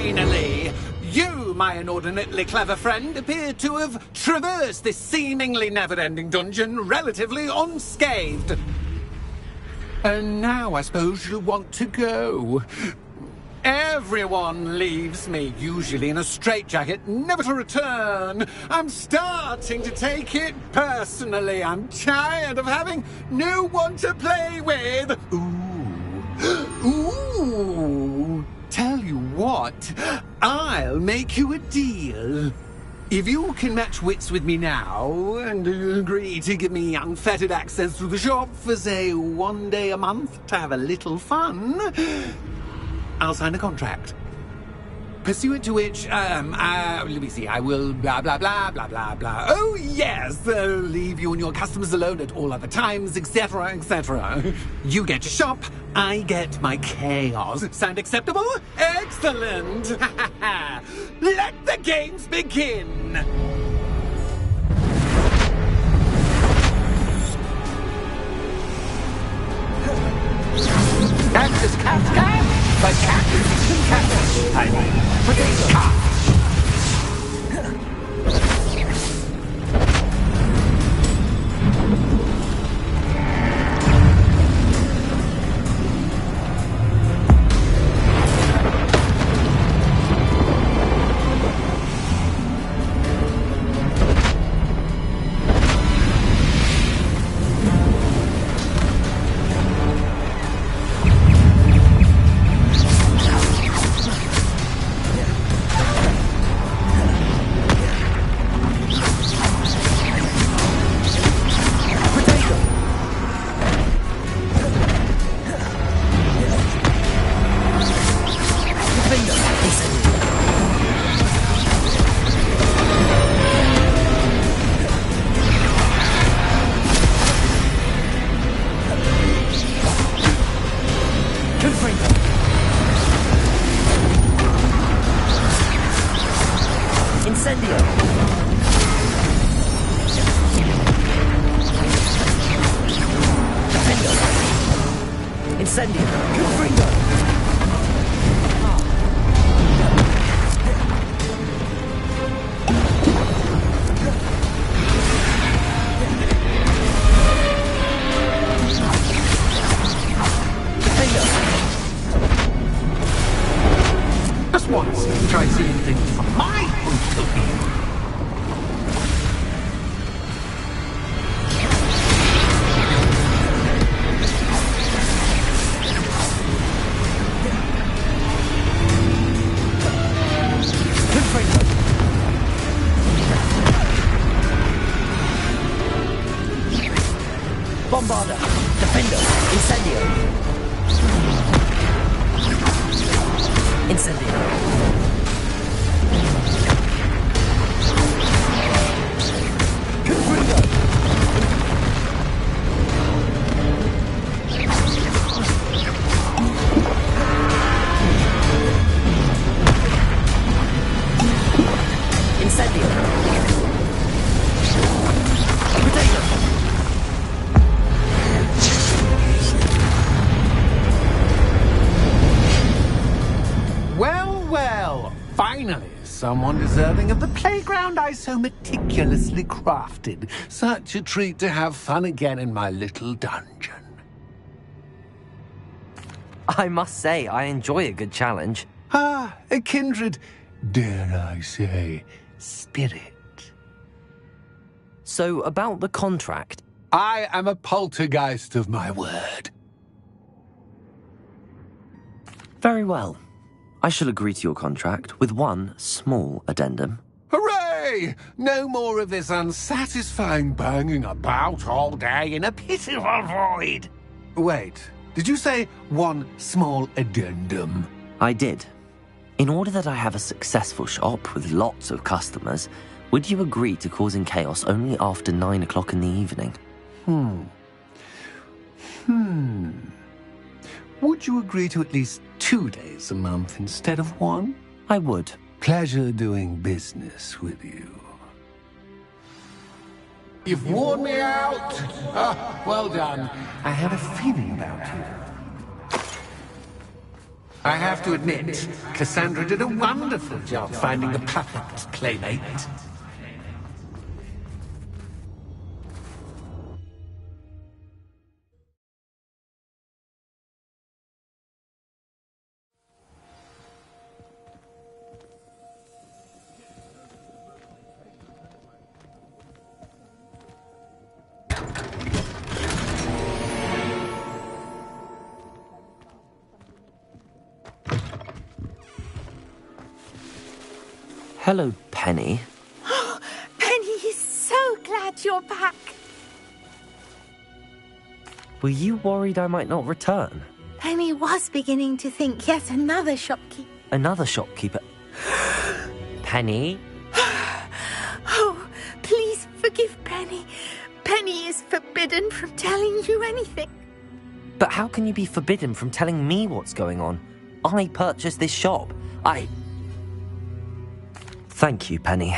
finally! You, my inordinately clever friend, appear to have traversed this seemingly never-ending dungeon relatively unscathed. And now I suppose you'll want to go. Everyone leaves me, usually in a straitjacket, never to return. I'm starting to take it personally. I'm tired of having no one to play with. Ooh. Tell you what, I'll make you a deal. If you can match wits with me now, and agree to give me unfettered access to the shop for, say, 1 day a month to have a little fun, I'll sign a contract. Pursuant to which, let me see, I will blah, blah, blah, blah, blah, blah. Oh, yes, leave you and your customers alone at all other times, etc., etc. You get your shop, I get my chaos. Sound acceptable? Excellent! Let the games begin! That's just cat. But cat is cat. I mean, potato cat. Someone deserving of the playground I so meticulously crafted. Such a treat to have fun again in my little dungeon. I must say, I enjoy a good challenge. A kindred, dare I say, spirit. So, about the contract? I am a poltergeist of my word. Very well. I shall agree to your contract with one small addendum. Hooray! No more of this unsatisfying banging about all day in a pitiful void. Wait, did you say one small addendum? I did. In order that I have a successful shop with lots of customers, would you agree to causing chaos only after 9 o'clock in the evening? Would you agree to at least 2 days a month instead of 1? I would. Pleasure doing business with you. You've worn me out. Well done. I have a feeling about you. I have to admit, Cassandra did a wonderful job finding the perfect playmate. Hello, Penny. Penny is so glad you're back. Were you worried I might not return? Penny was beginning to think yet another shopkeeper. Another shopkeeper? Penny? Oh, please forgive Penny. Penny is forbidden from telling you anything. But how can you be forbidden from telling me what's going on? I purchased this shop. Thank you, Penny.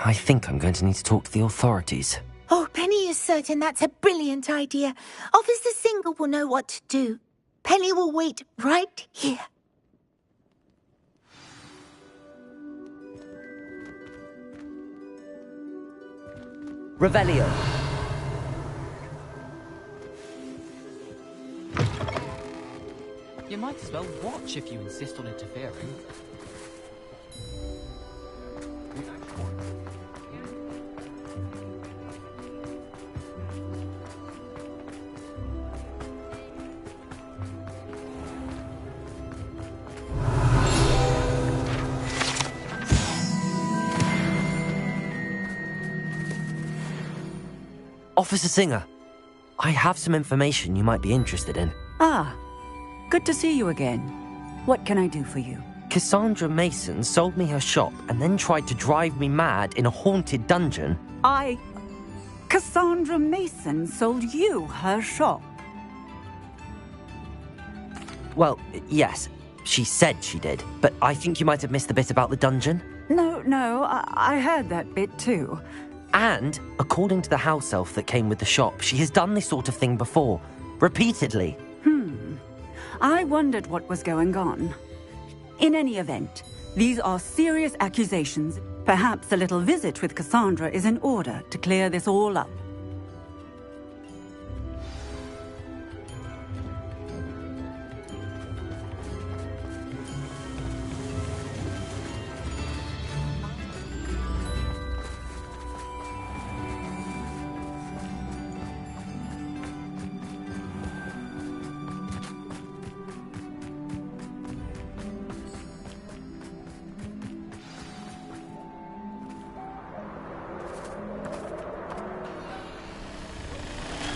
I think I'm going to need to talk to the authorities. Oh, Penny is certain that's a brilliant idea. Officer Singer will know what to do. Penny will wait right here. Revelio. You might as well watch if you insist on interfering. Officer Singer, I have some information you might be interested in. Ah, good to see you again. What can I do for you? Cassandra Mason sold me her shop and then tried to drive me mad in a haunted dungeon. Cassandra Mason sold you her shop? Well, yes, she said she did, but I think you might have missed the bit about the dungeon. No, I heard that bit too. And, according to the house elf that came with the shop, she has done this sort of thing before. Repeatedly. I wondered what was going on. In any event, these are serious accusations. Perhaps a little visit with Cassandra is in order to clear this all up.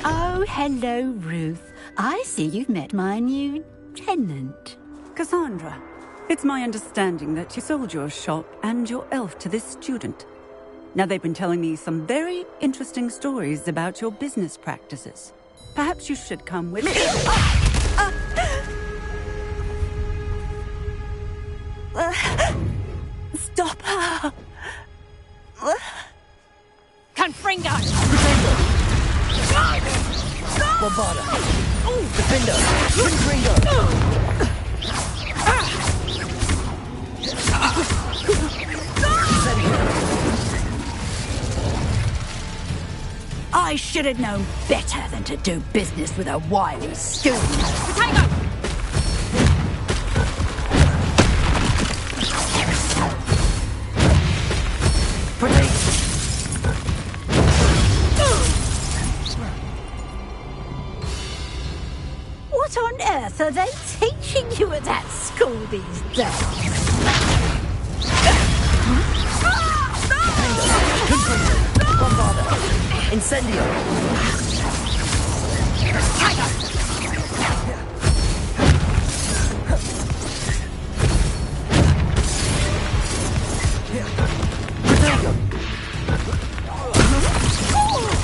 Oh, hello, Ruth. I see you've met my new tenant. Cassandra, it's my understanding that you sold your shop and your elf to this student. Now, they've been telling me some very interesting stories about your business practices. Perhaps you should come with me. Stop her! Confringo! Bombarda! Defender! Confringo! I should have known better than to do business with a wily student. Potato! What on earth are they teaching you at that school these days? Bombarda! Incendio!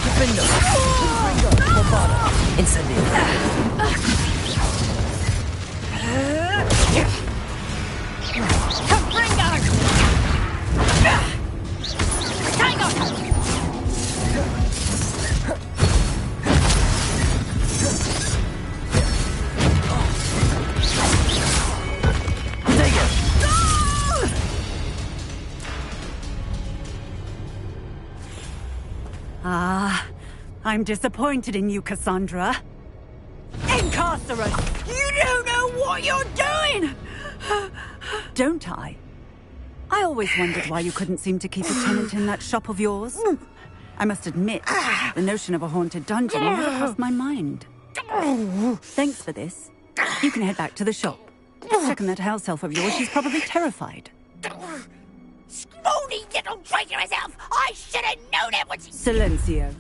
Defender! Bombarda! Incendio! I'm disappointed in you, Cassandra. Incarcerate! You don't know what you're doing! Don't I? I always wondered why you couldn't seem to keep a tenant in that shop of yours. I must admit, the notion of a haunted dungeon never crossed my mind. Thanks for this. You can head back to the shop. Check on that house elf of yours, she's probably terrified. Scrawny little traitor herself! I should have known it was... Silencio.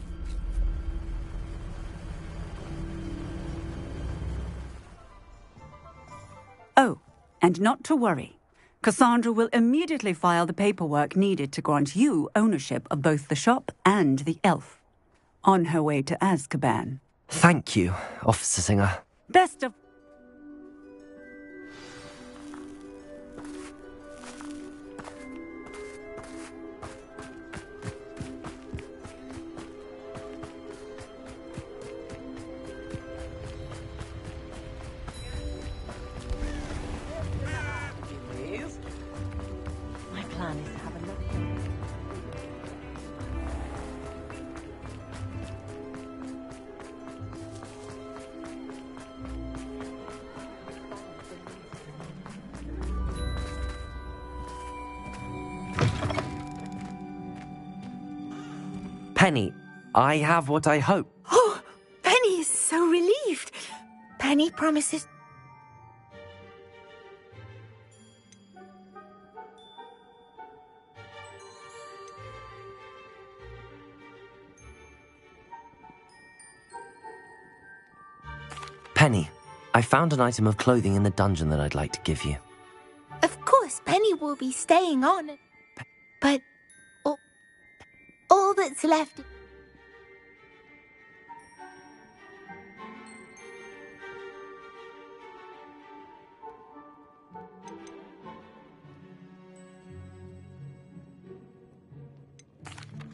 Oh, and not to worry. Cassandra will immediately file the paperwork needed to grant you ownership of both the shop and the elf. On her way to Azkaban. Thank you, Officer Singer. Best of... My plan is to have a look. Penny, I have what I hope. Oh, Penny is so relieved. Penny promises... Penny, I found an item of clothing in the dungeon that I'd like to give you. Of course, Penny will be staying on. But all that's left...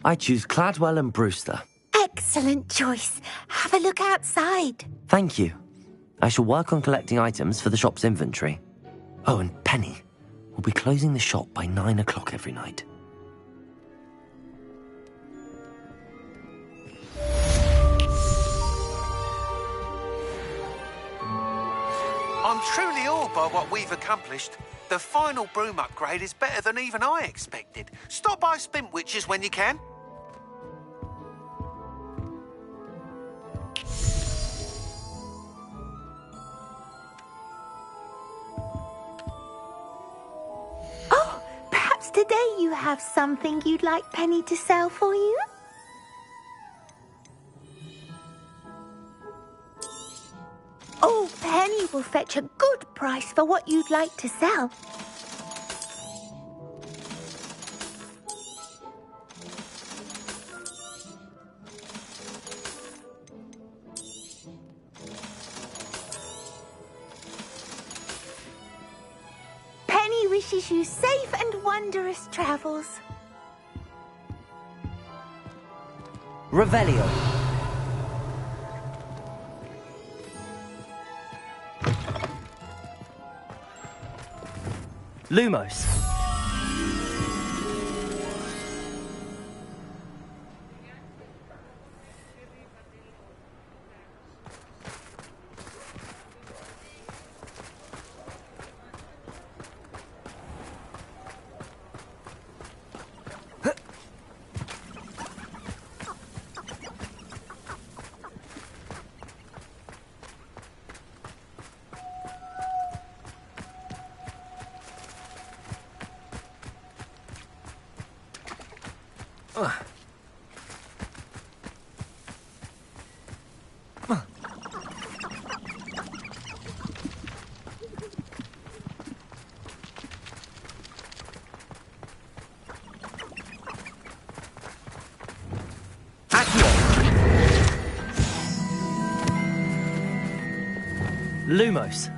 I choose Cladwell and Brewster. Excellent choice. Have a look outside. Thank you. I shall work on collecting items for the shop's inventory. Oh, and Penny, we'll be closing the shop by 9 o'clock every night. I'm truly awed by what we've accomplished. The final broom upgrade is better than even I expected. Stop by Spintwitches when you can. Oh, perhaps today you have something you'd like Penny to sell for you? Oh, Penny will fetch a good price for what you'd like to sell. Penny wishes you safe and wondrous travels. Revelio. Lumos. Lumos.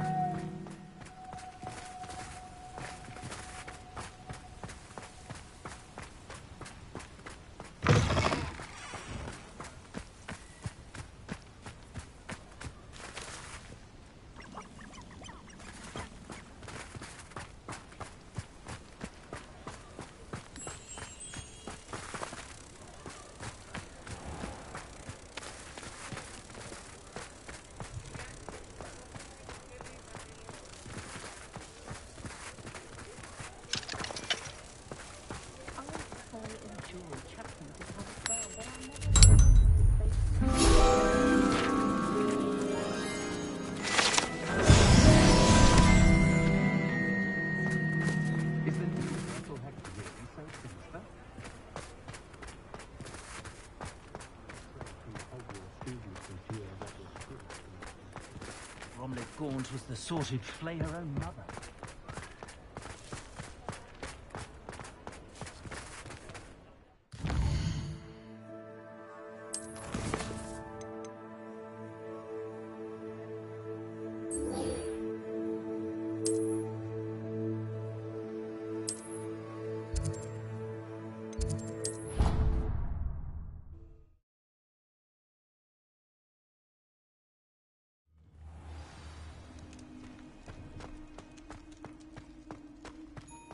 Gaunt was the sort who'd flay her own mother.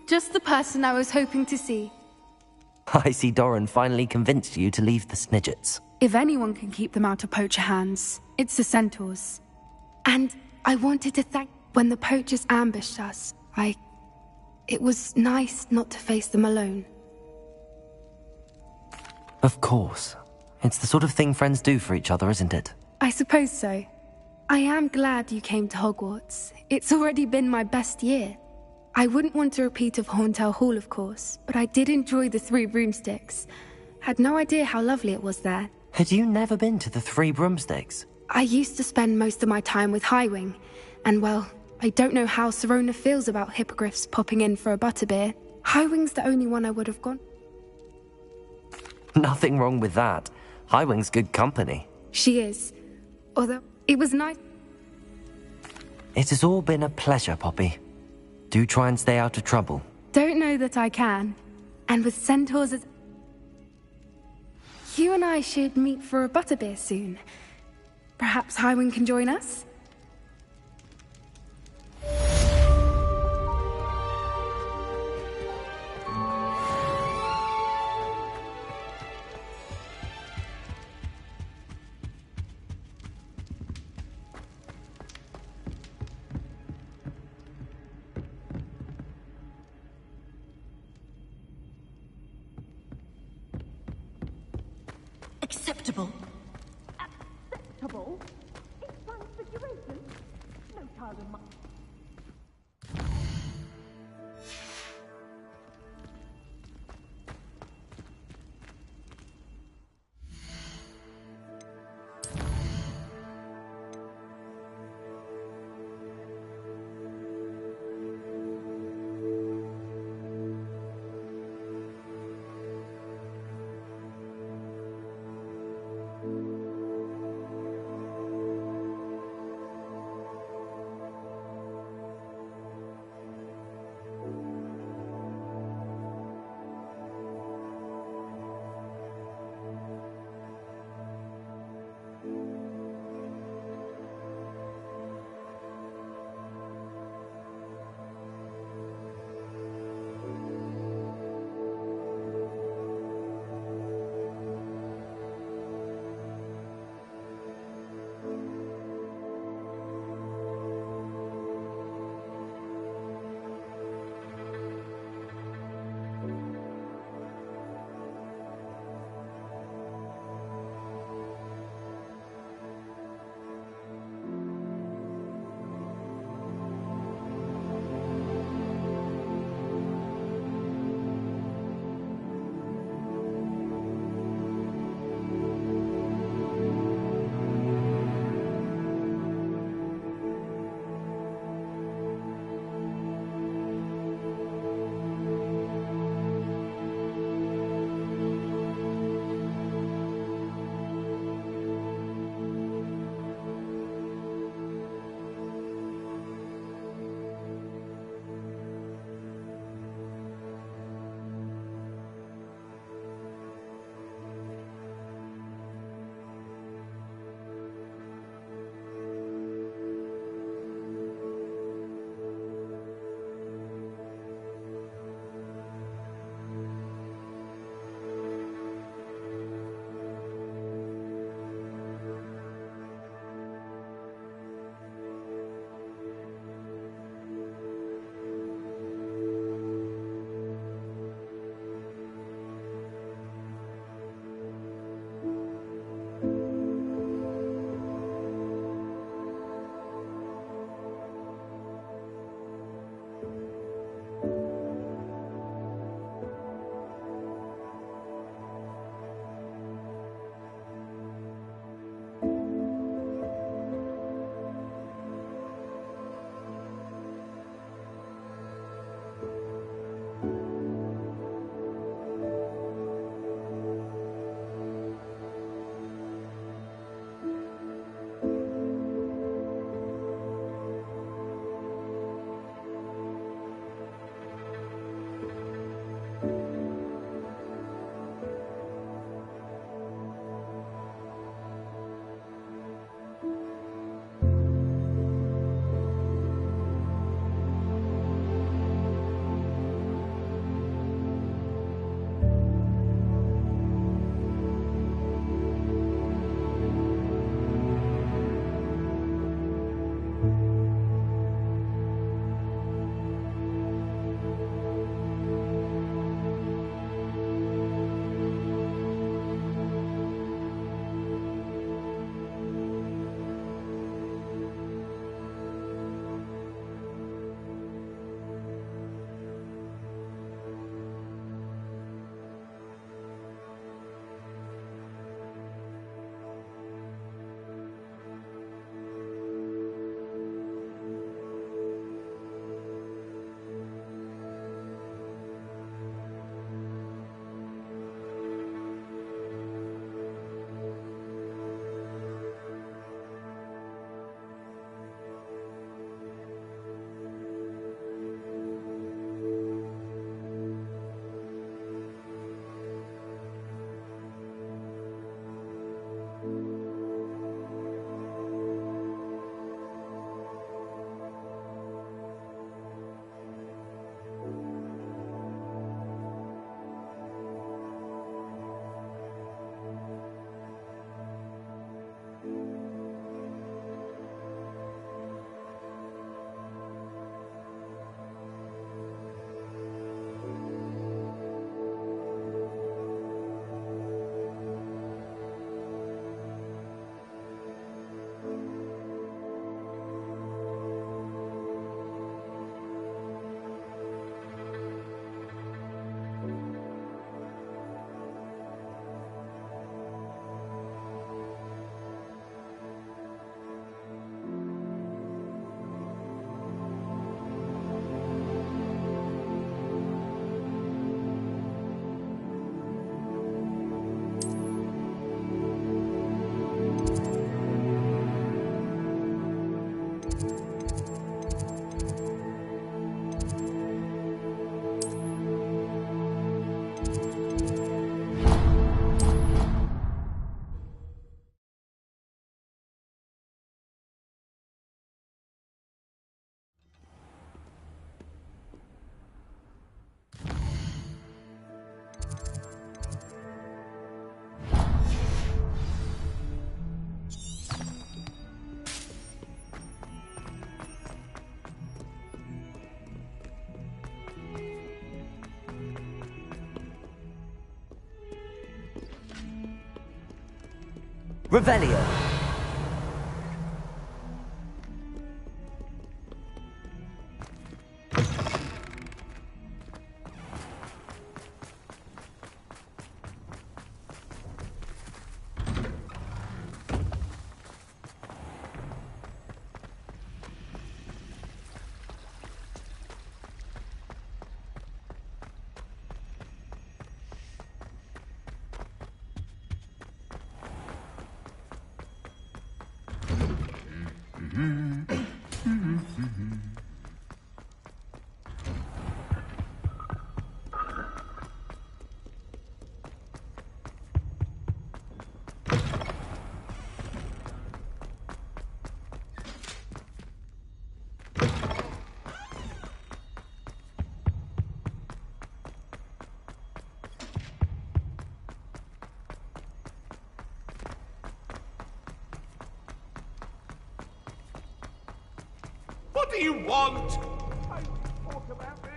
Just the person I was hoping to see. I see Doran finally convinced you to leave the Snidgets. If anyone can keep them out of poacher hands, it's the centaurs. And I wanted to thank when the poachers ambushed us. It was nice not to face them alone. Of course. It's the sort of thing friends do for each other, isn't it? I suppose so. I am glad you came to Hogwarts. It's already been my best year. I wouldn't want a repeat of Horntail Hall, of course, but I did enjoy the Three Broomsticks. Had no idea how lovely it was there. Had you never been to the Three Broomsticks? I used to spend most of my time with Highwing, and well, I don't know how Serona feels about hippogriffs popping in for a butterbeer. Highwing's the only one I would have gone. Nothing wrong with that. Highwing's good company. She is. Although, it was nice. It has all been a pleasure, Poppy. Do try and stay out of trouble. Don't know that I can. And with centaurs as... You and I should meet for a butterbeer soon. Perhaps Highwing can join us? Acceptable. Acceptable? It's transfiguration? No child of mine. Revelio. What do you want? I talk about this.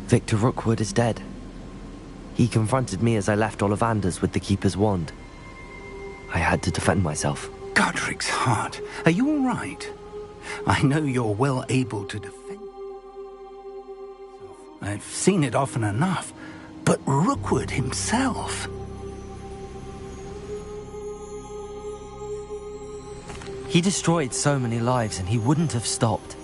Victor Rookwood is dead. He confronted me as I left Ollivander's with the Keeper's wand. I had to defend myself. Godric's heart. Are you all right? I know you're well able to defend. I've seen it often enough. But Rookwood himself... He destroyed so many lives and he wouldn't have stopped.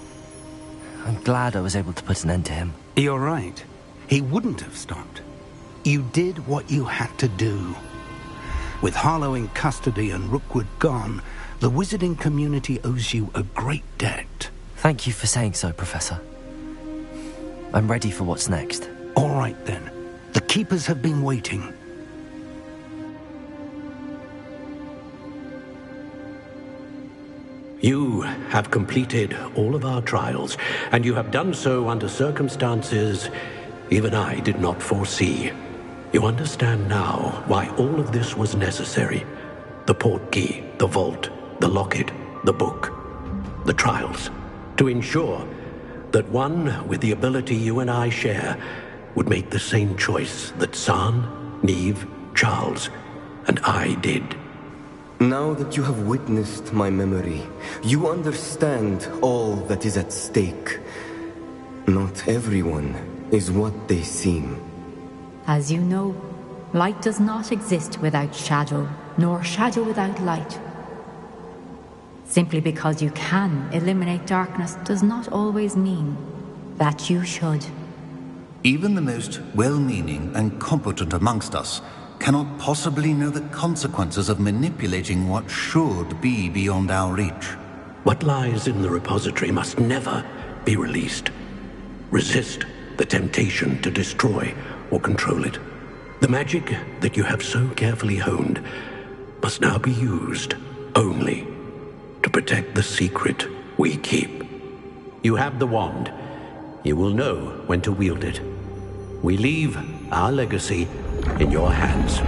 I'm glad I was able to put an end to him. You're right. He wouldn't have stopped. You did what you had to do. With Harlow in custody and Rookwood gone, the wizarding community owes you a great debt. Thank you for saying so, Professor. I'm ready for what's next. All right, then. The Keepers have been waiting. You have completed all of our trials, and you have done so under circumstances even I did not foresee. You understand now why all of this was necessary. The portkey, the vault, the locket, the book, the trials. To ensure that one with the ability you and I share would make the same choice that San, Neve, Charles, and I did. Now that you have witnessed my memory, you understand all that is at stake. Not everyone is what they seem. As you know, light does not exist without shadow, nor shadow without light. Simply because you can eliminate darkness does not always mean that you should. Even the most well-meaning and competent amongst us cannot possibly know the consequences of manipulating what should be beyond our reach. What lies in the repository must never be released. Resist the temptation to destroy or control it. The magic that you have so carefully honed must now be used only to protect the secret we keep. You have the wand. You will know when to wield it. We leave our legacy in your hands.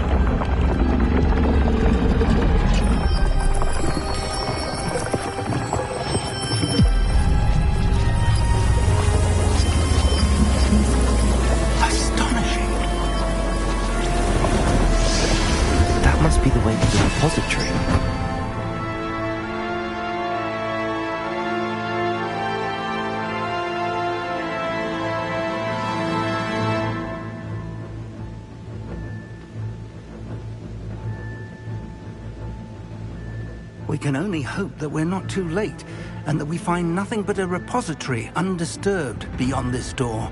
Astonishing. That must be the way to the repository. We can only hope that we're not too late, and that we find nothing but a repository undisturbed beyond this door.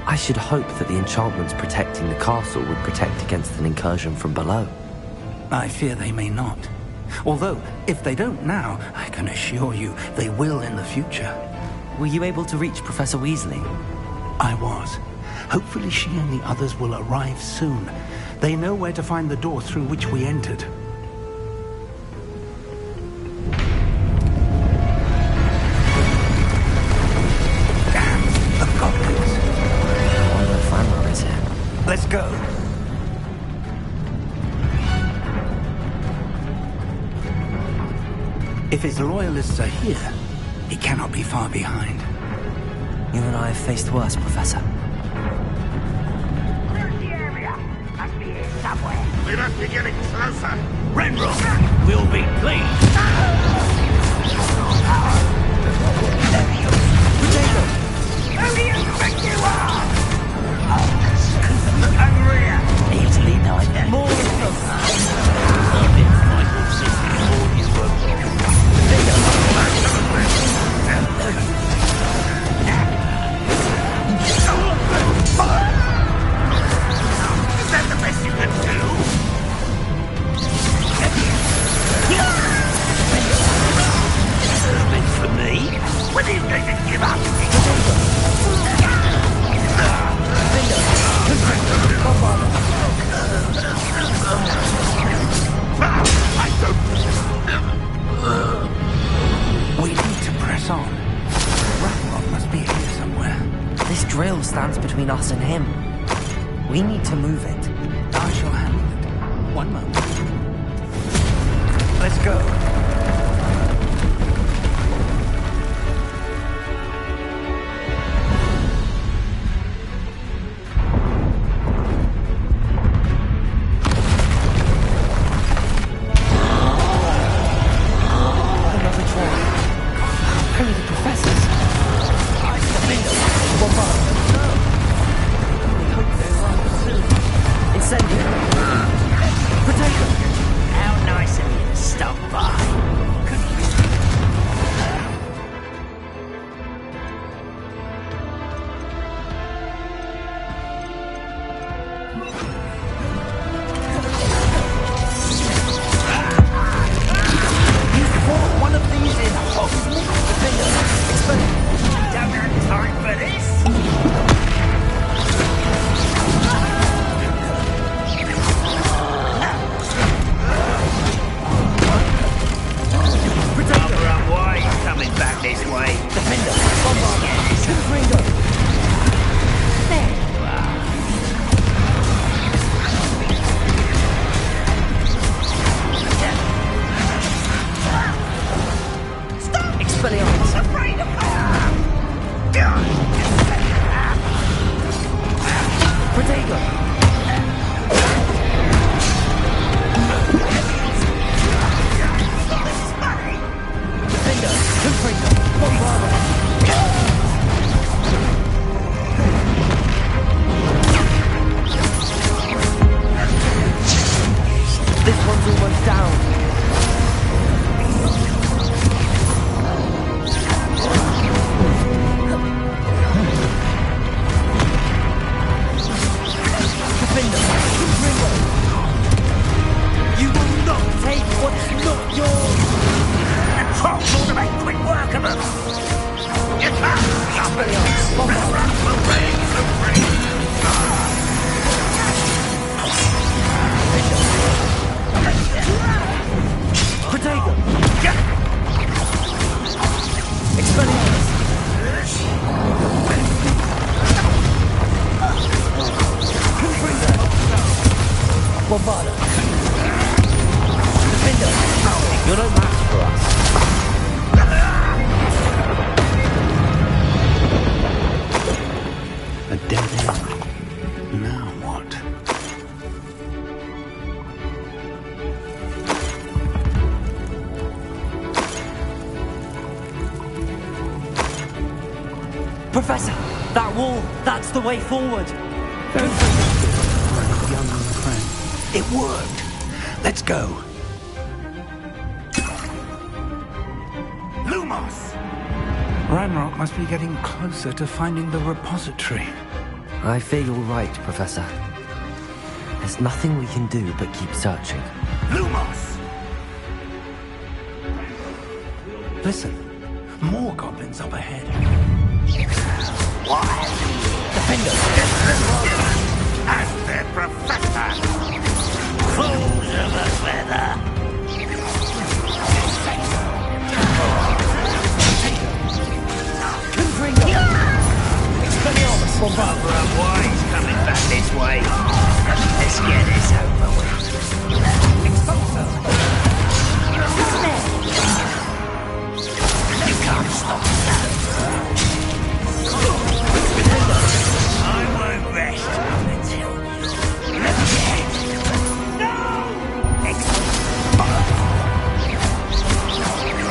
I should hope that the enchantments protecting the castle would protect against an incursion from below. I fear they may not. Although, if they don't now, I can assure you they will in the future. Were you able to reach Professor Weasley? I was. Hopefully she and the others will arrive soon. They know where to find the door through which we entered. Let's go. If his loyalists are here, he cannot be far behind. You and I have faced worse, Professor. Search the area. Must be here somewhere. We must be getting closer. Renrock will be pleased. Who do you think you are? Easily done. More Is that the best you can do? meant for me. When are you going to give up? We need to press on. Ragnarok must be here somewhere. This drill stands between us and him. We need to move it. I shall handle it. One moment. Let's go. How nice of you to stop by. You fought one of these in Hogwarts? Don't have time for this. Coming back this way. Defender, Bombardier, Confringo. There you are. Stop! Expelliarmus. Afraid of fire! Protego. This one's almost down. Defender, you will not take what's not yours. And Trolls ought to make quick work of them. You can't stop it. Ragnarok will reign supreme. Protego. Expelliarmus. Confringo. Bombarda. Defender. You're no match for us. A dead end. Now what? Professor, that wall, that's the way forward. Don't forget, young friend. It worked. Let's go. Lumos! Ranrock must be getting closer to finding the repository. I fear you're right, Professor. There's nothing we can do but keep searching. Lumos! Listen, more goblins up ahead. Why? Defender! And their professor! Fools of a feather! Barbara Wise coming back this way. Let's get this over with. You can't stop that. I won't rest until you let me ahead. No!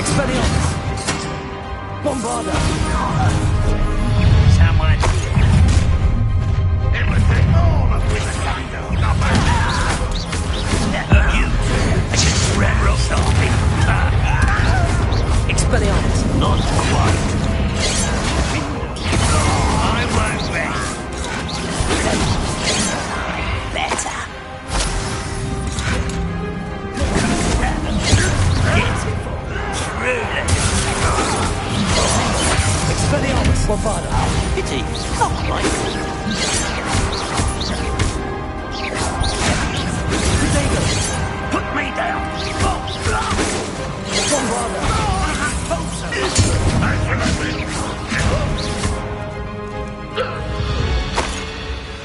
Expelliarmus! Bombarda! Someone here. It would take all of Wizardando, not my you against Ranrock stopping. Expelliarmus! Not quite. I won't rest. Better. Beautiful. Truly. Expelliarmus! Bombarda! Pity. Not right. Put me down.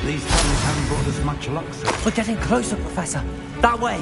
These tunnels haven't brought us much luck, sir. We're getting closer, Professor. That way.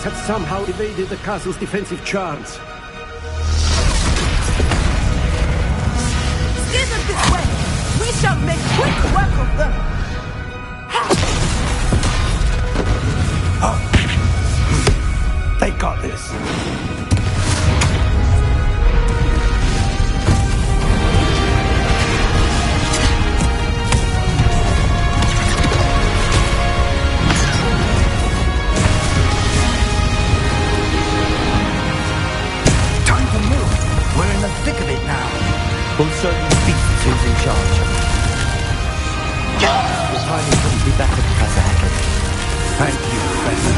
Have somehow evaded the castle's defensive charms. Steer them this way! We shall make quick work of them! They got this. We'll show these beasts who's in charge. Your timing couldn't be better, Professor Heckett. Thank you, Professor.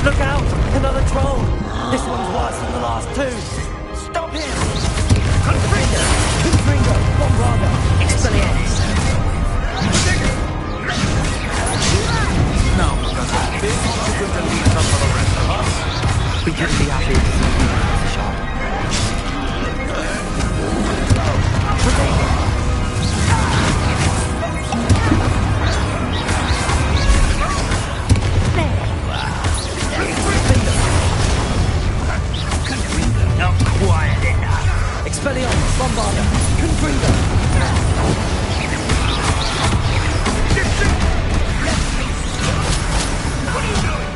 Look out! Another troll! This one's worse than the last two! Stop him! Confringo! Bombarda! Expelliarmus! Now, does it feel possible to leave some for the rest of us? We can be happy to see you, Professor Sharp. Not quiet enough. Expelliarmus! Bombarda! Confringo! What are you doing?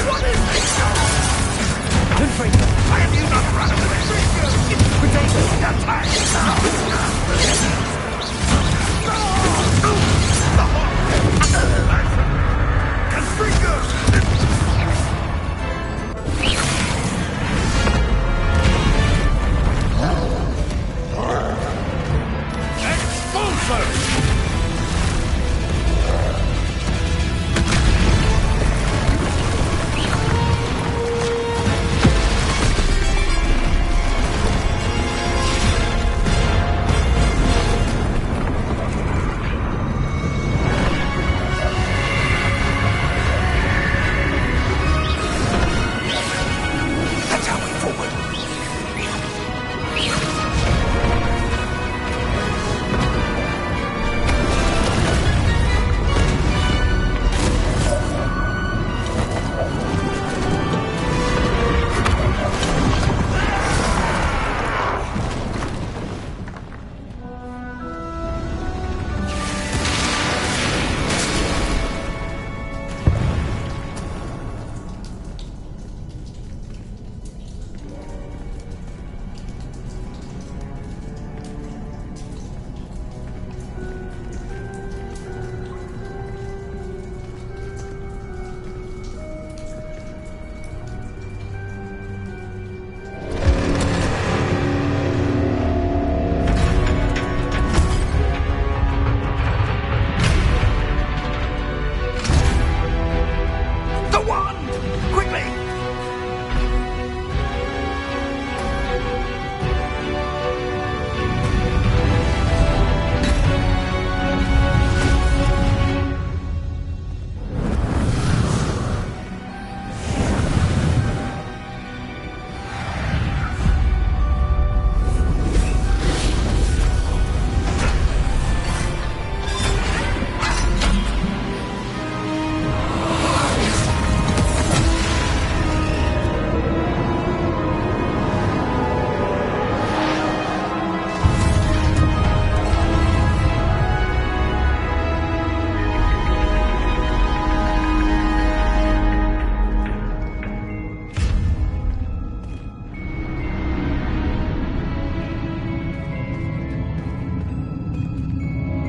What is this? Confringo! Why have you not run away? Potato! Attack!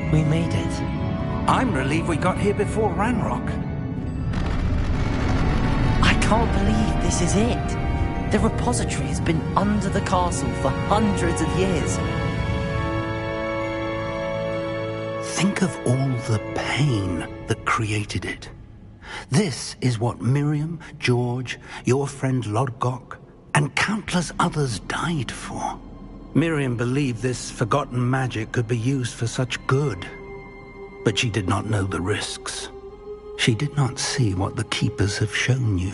We made it. I'm relieved we got here before Ranrock. I can't believe this is it. The repository has been under the castle for hundreds of years. Think of all the pain that created it. This is what Miriam, George, your friend Lodgok, and countless others died for. Miriam believed this forgotten magic could be used for such good, but she did not know the risks. She did not see what the Keepers have shown you,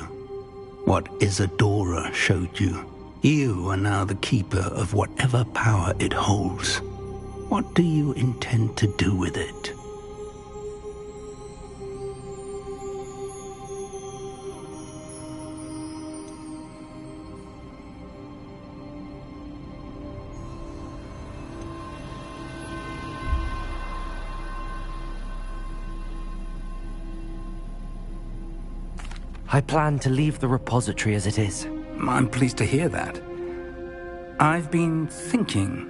what Isadora showed you. You are now the Keeper of whatever power it holds. What do you intend to do with it? I plan to leave the repository as it is. I'm pleased to hear that. I've been thinking.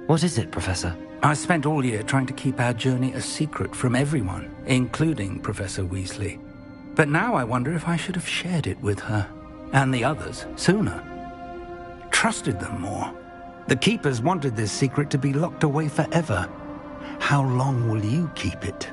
What is it, Professor? I spent all year trying to keep our journey a secret from everyone, including Professor Weasley. But now I wonder if I should have shared it with her, and the others, sooner. Trusted them more. The Keepers wanted this secret to be locked away forever. How long will you keep it?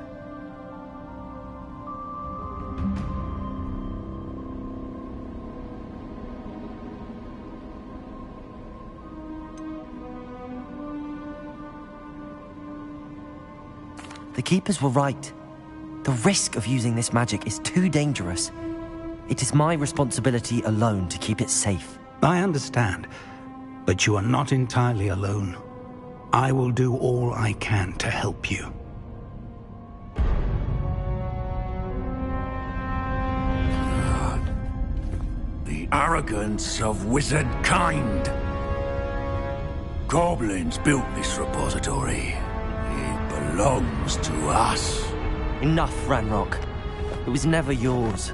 The Keepers were right. The risk of using this magic is too dangerous. It is my responsibility alone to keep it safe. I understand, but you are not entirely alone. I will do all I can to help you. The arrogance of wizard kind. Goblins built this repository. It belongs to us. Enough, Ranrock. It was never yours.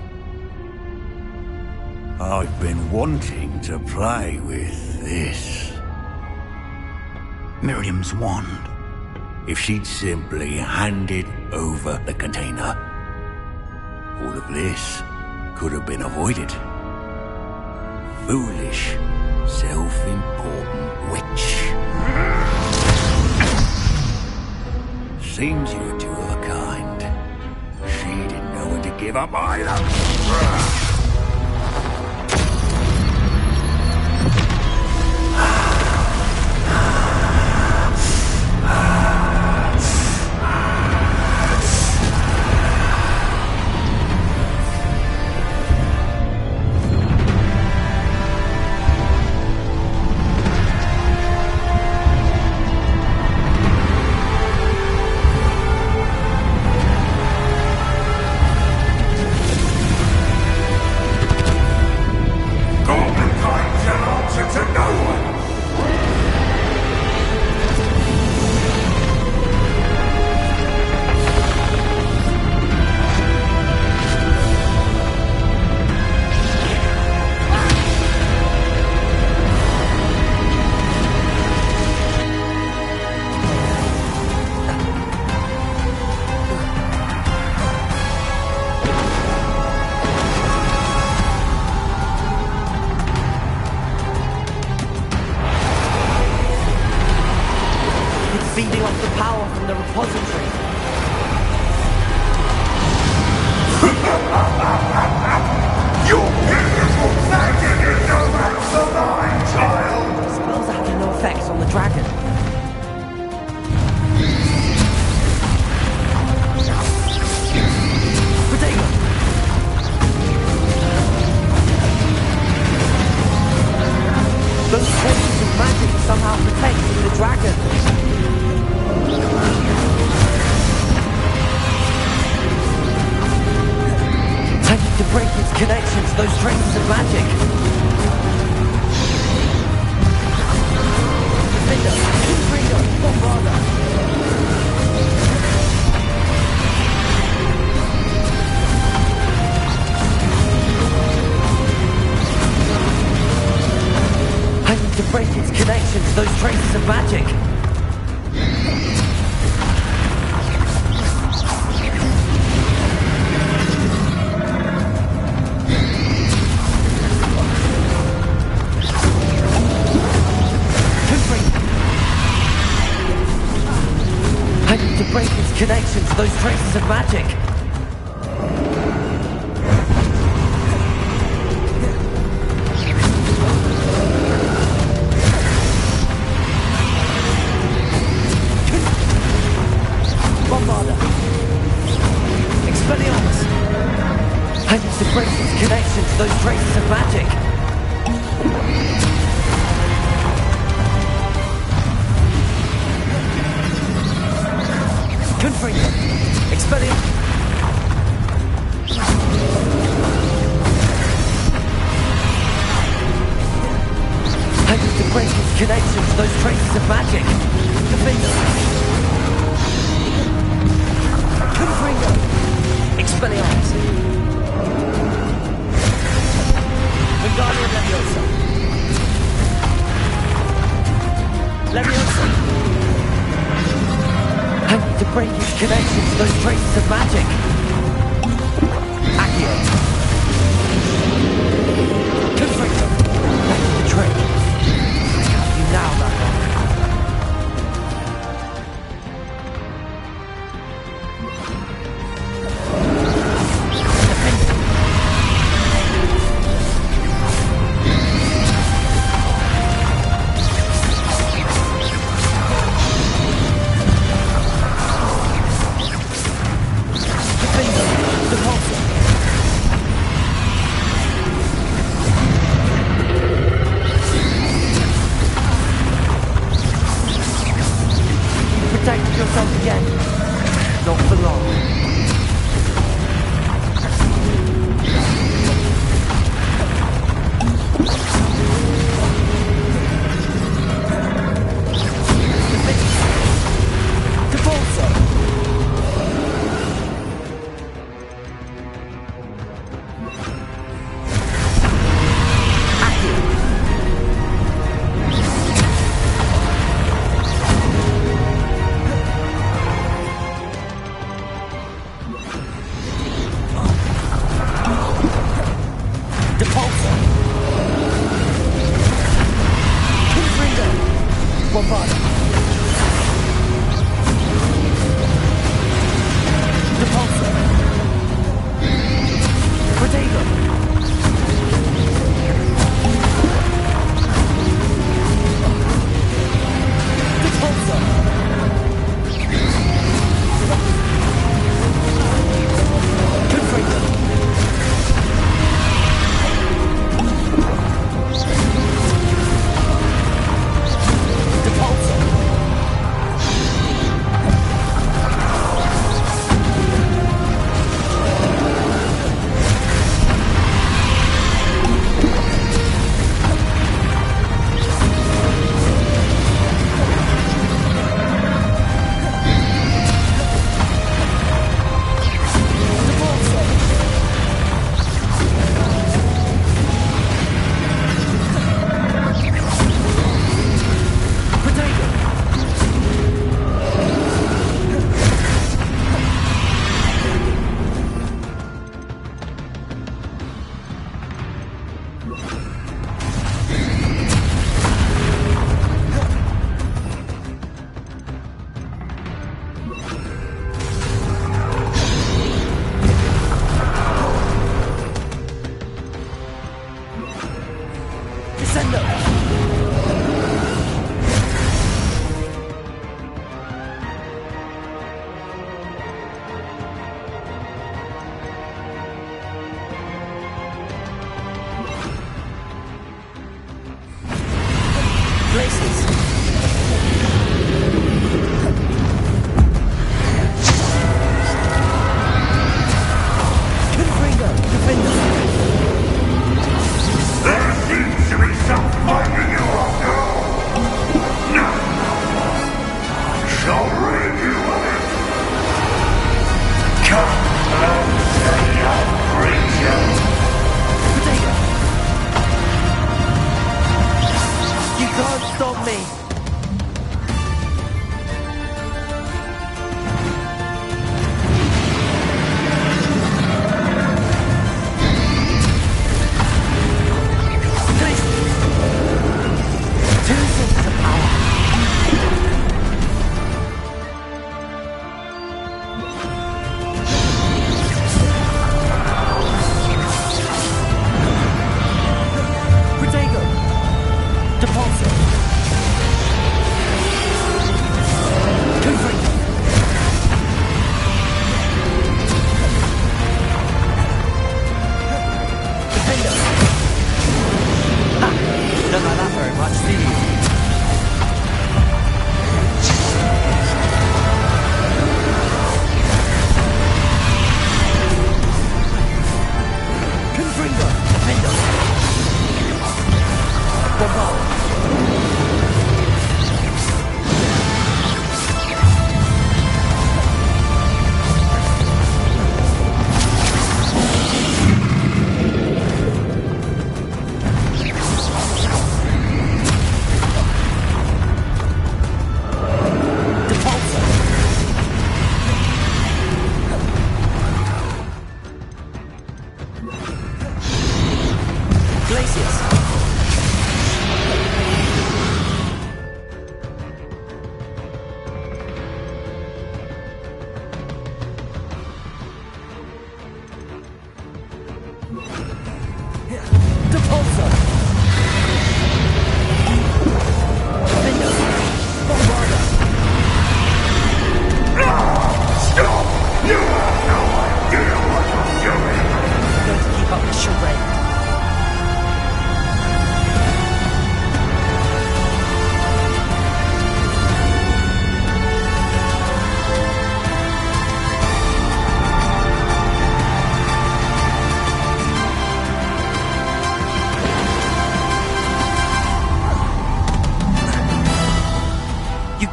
I've been wanting to play with this. Miriam's wand. If she'd simply handed over the container, all of this could have been avoided. Foolish, self-important witch. Seems you were two of a kind. She didn't know when to give up either. Feeding off the power from the repository. Your beautiful magic is no match for mine, child! Spells are having no effect on the dragon. Potato! Those traces of magic are somehow protecting the dragon. I need to break its connection to those traces of magic. Defender, Freedom, Bombarder. I need to break its connection to those traces of magic. I need to break its connection to those traces of magic. Bombarder. Expelliarmus. I need to break its connection to those traces of magic. Confringo. Expelliarmus. I need to break its connection to those traces of magic. Defender. Confringo. Expelliarmus. Wingardium Leviosa. Leviosa. I need to break its connection to those traces of magic. Accio. Confringo. That's the trick. I have you now, Ranrock. Bombarda. Repulsor. Protego.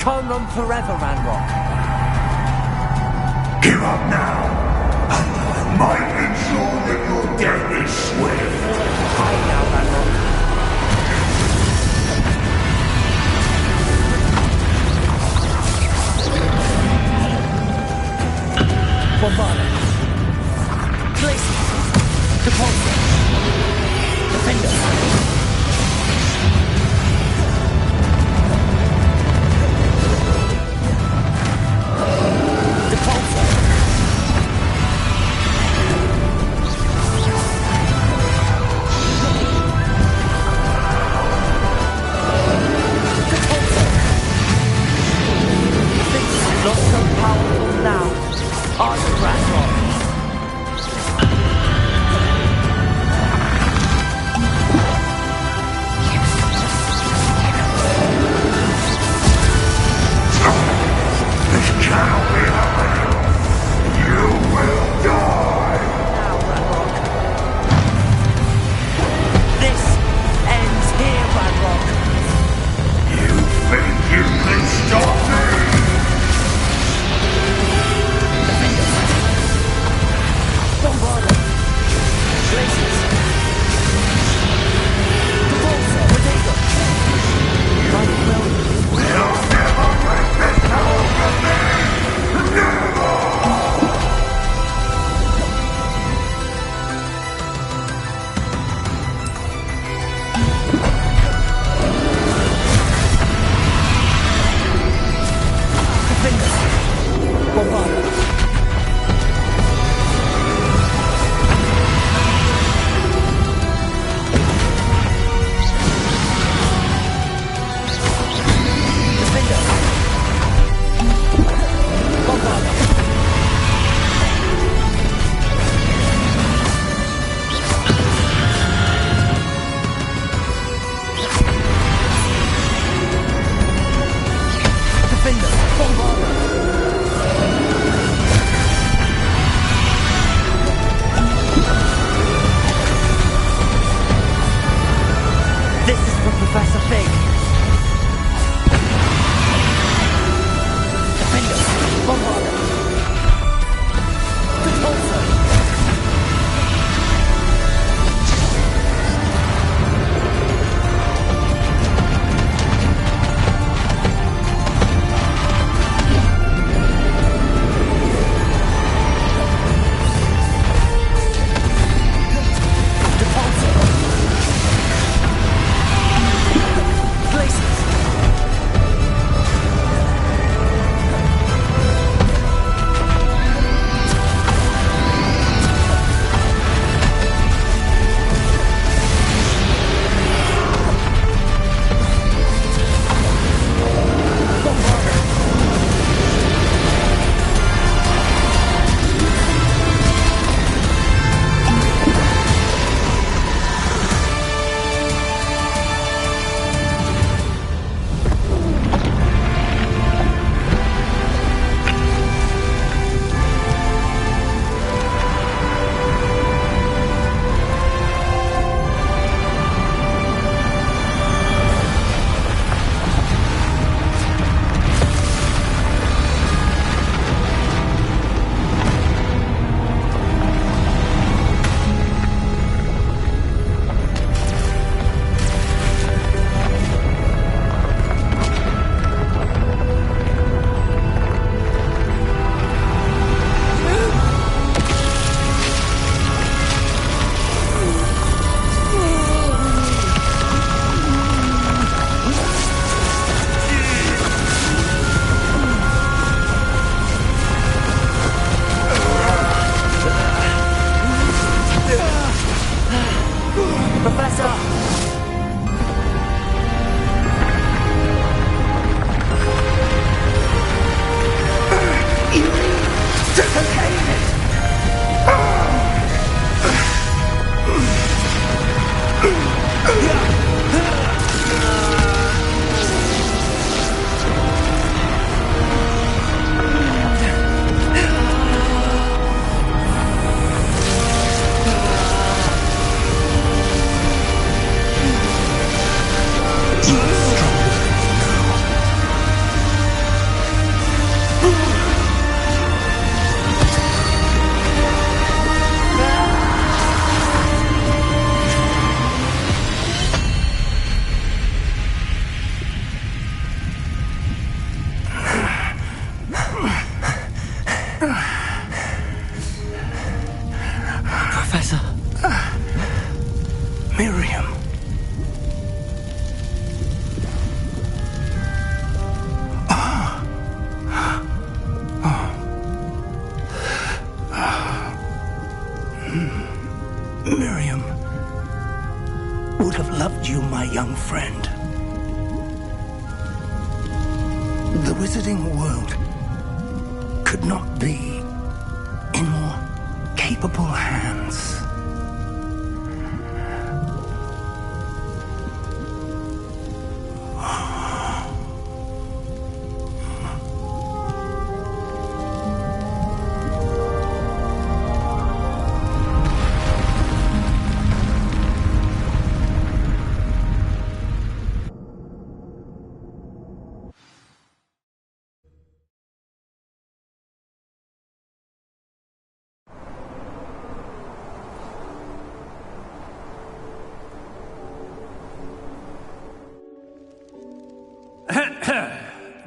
Can't run forever, Ranrock. Give up now, and I might ensure that your death is swift. Hide now, Ranrock. Bombarda. Glacier. Repulsor. Defender. Professor! You need to contain it! Professor. Miriam. Miriam would have loved you, my young friend. The wizarding world could not be in more capable hands.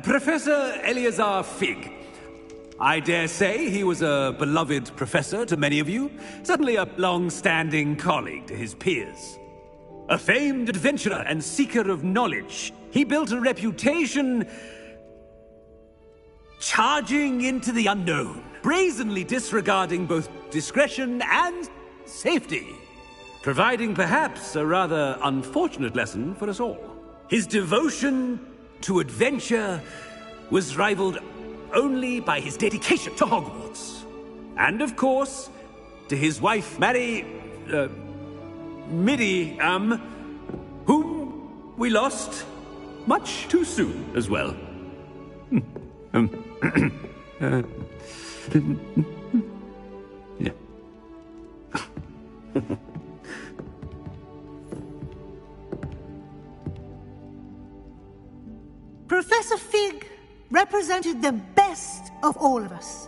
Professor Eleazar Fig. I dare say he was a beloved professor to many of you, certainly a long-standing colleague to his peers. A famed adventurer and seeker of knowledge, he built a reputation charging into the unknown, brazenly disregarding both discretion and safety, providing perhaps a rather unfortunate lesson for us all. His devotion to adventure was rivaled only by his dedication to Hogwarts. And of course, to his wife, Midi, whom we lost much too soon as well. Yeah. Professor Fig represented the best of all of us.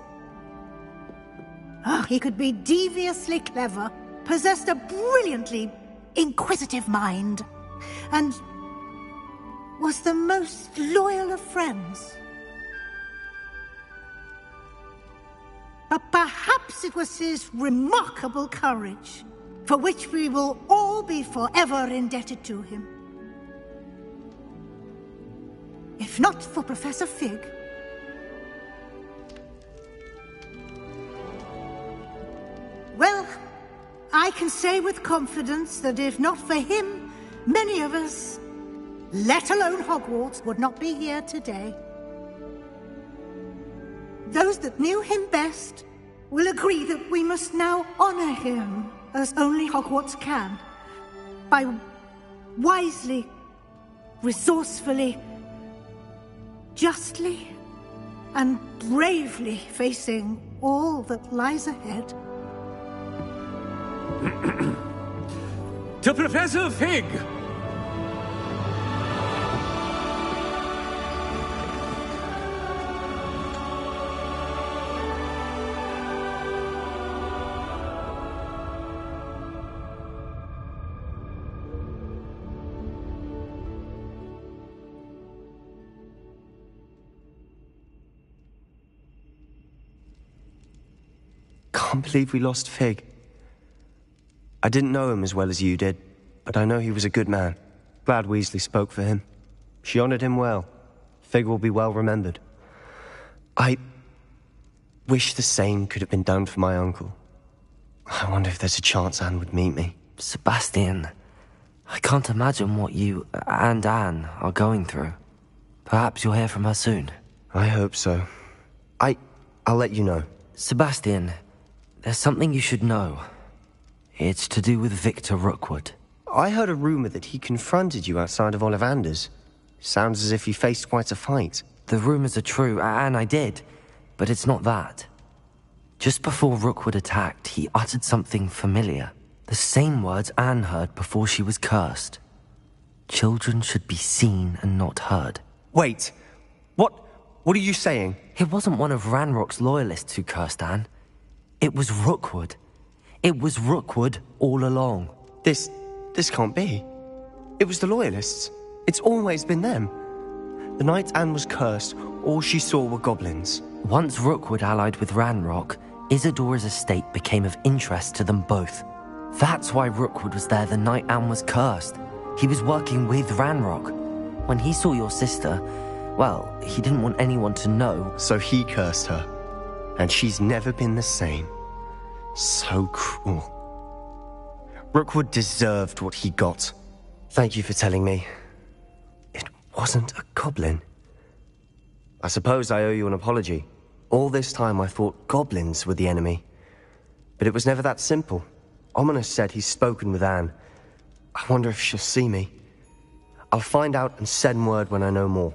He could be deviously clever, possessed a brilliantly inquisitive mind, and was the most loyal of friends. But perhaps it was his remarkable courage, for which we will all be forever indebted to him. If not for Professor Fig, well, I can say with confidence that if not for him, many of us, let alone Hogwarts, would not be here today. Those that knew him best will agree that we must now honor him as only Hogwarts can, by wisely, resourcefully, justly and bravely facing all that lies ahead. To Professor Fig! Can't believe we lost Fig. I didn't know him as well as you did, but I know he was a good man. Glad Weasley spoke for him. She honored him well. Fig will be well remembered. I wish the same could have been done for my uncle. I wonder if there's a chance Anne would meet me. Sebastian, I can't imagine what you and Anne are going through. Perhaps you'll hear from her soon. I hope so. I'll let you know. Sebastian, there's something you should know. It's to do with Victor Rookwood. I heard a rumor that he confronted you outside of Ollivander's. Sounds as if you faced quite a fight. The rumors are true, and I did, but it's not that. Just before Rookwood attacked, he uttered something familiar. The same words Anne heard before she was cursed. Children should be seen and not heard. Wait, what are you saying? It wasn't one of Ranrock's loyalists who cursed Anne. It was Rookwood. It was Rookwood all along. This can't be. It was the loyalists. It's always been them. The night Anne was cursed, all she saw were goblins. Once Rookwood allied with Ranrock, Isadora's estate became of interest to them both. That's why Rookwood was there the night Anne was cursed. He was working with Ranrock. When he saw your sister, well, he didn't want anyone to know. So he cursed her. And she's never been the same. So cruel. Rookwood deserved what he got. Thank you for telling me. It wasn't a goblin. I suppose I owe you an apology. All this time I thought goblins were the enemy. But it was never that simple. Ominous said he's spoken with Anne. I wonder if she'll see me. I'll find out and send word when I know more.